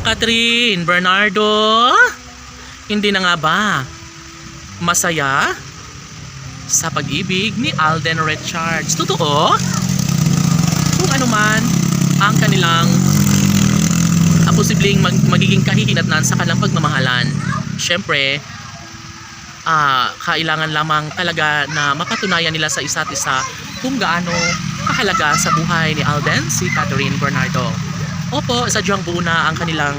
Catherine Bernardo, hindi na nga ba masaya sa pag-ibig ni Alden Richards? Totoo? Kung ano man ang kanilang posibleng magiging kahihinatnan sa kanilang pagmamahalan, syempre kailangan lamang talaga na mapatunayan nila sa isa't isa kung gaano kahalaga sa buhay ni Alden si Catherine Bernardo. Opo, sadyang buo na ang kanilang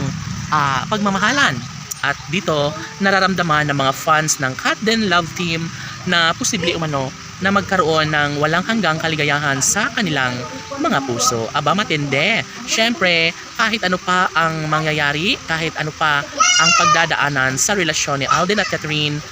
pagmamahalan. At dito, nararamdaman ng mga fans ng Catden Love Team na posible umano na magkaroon ng walang hanggang kaligayahan sa kanilang mga puso. Aba, matindi. Syempre, kahit ano pa ang mangyayari, kahit ano pa ang pagdadaanan sa relasyon ni Alden at Catherine,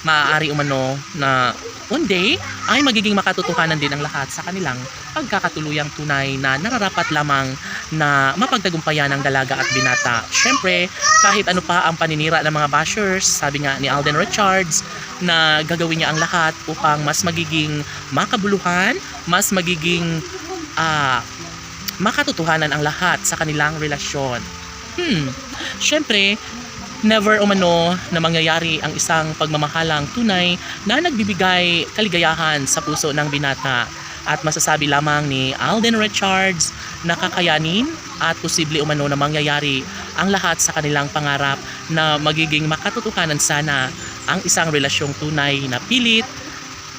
maaari umano na one day ay magiging makatotohanan din ang lahat sa kanilang pagkakatuluyang tunay na nararapat lamang na mapagtagumpayan ng dalaga at binata. Syempre, kahit ano pa ang paninira ng mga bashers, sabi nga ni Alden Richards na gagawin niya ang lahat upang mas magiging makabuluhan, mas magiging makatotohanan ang lahat sa kanilang relasyon. Syempre, never umano na mangyayari ang isang pagmamahalang tunay na nagbibigay kaligayahan sa puso ng binata. At masasabi lamang ni Alden Richards na kakayanin at posible umano na mangyayari ang lahat sa kanilang pangarap na magiging makatotohanan sana ang isang relasyong tunay na pilit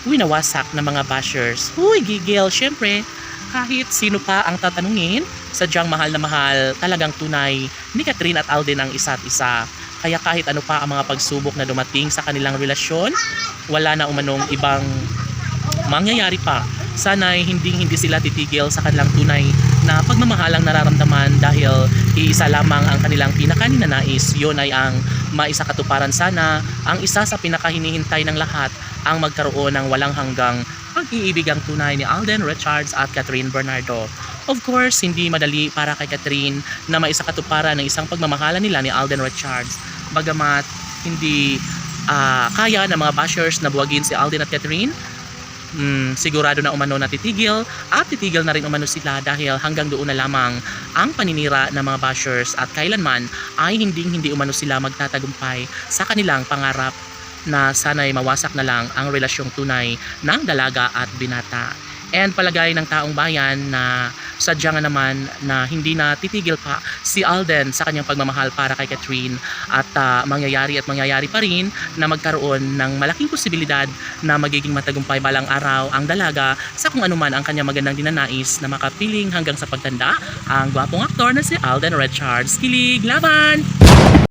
winawasak ng mga bashers. Huy, gigil, syempre kahit sino pa ang tatanungin, sadyang mahal na mahal talagang tunay ni Catherine at Alden ang isa't isa. Kaya kahit ano pa ang mga pagsubok na dumating sa kanilang relasyon, wala na umanong ibang mangyayari pa. Sana'y hindi sila titigil sa kanilang tunay na pagmamahalang nararamdaman dahil iisa lamang ang kanilang pinakaninanais. Yun ay ang maisakatuparan sana ang isa sa pinakahinihintay ng lahat, ang magkaroon ng walang hanggang pag-iibigang tunay ni Alden Richards at Catherine Bernardo. Of course, hindi madali para kay Catherine na maisakatuparan ng isang pagmamahalan nila ni Alden Richards. Bagamat hindi kaya ng mga bashers na buwagin si Alden at Catherine, sigurado na umano na titigil at titigil na rin umano sila dahil hanggang doon na lamang ang paninira ng mga bashers at kailanman ay hindi umano sila magtatagumpay sa kanilang pangarap na sana'y mawasak na lang ang relasyong tunay ng dalaga at binata. And palagay ng taong bayan na sadya nga naman na hindi na titigil pa si Alden sa kanyang pagmamahal para kay Catherine at mangyayari pa rin na magkaroon ng malaking posibilidad na magiging matagumpay balang araw ang dalaga sa kung anuman ang kanyang magandang dinanais na makapiling hanggang sa pagtanda ang gwapong aktor na si Alden Richards. Kilig, laban!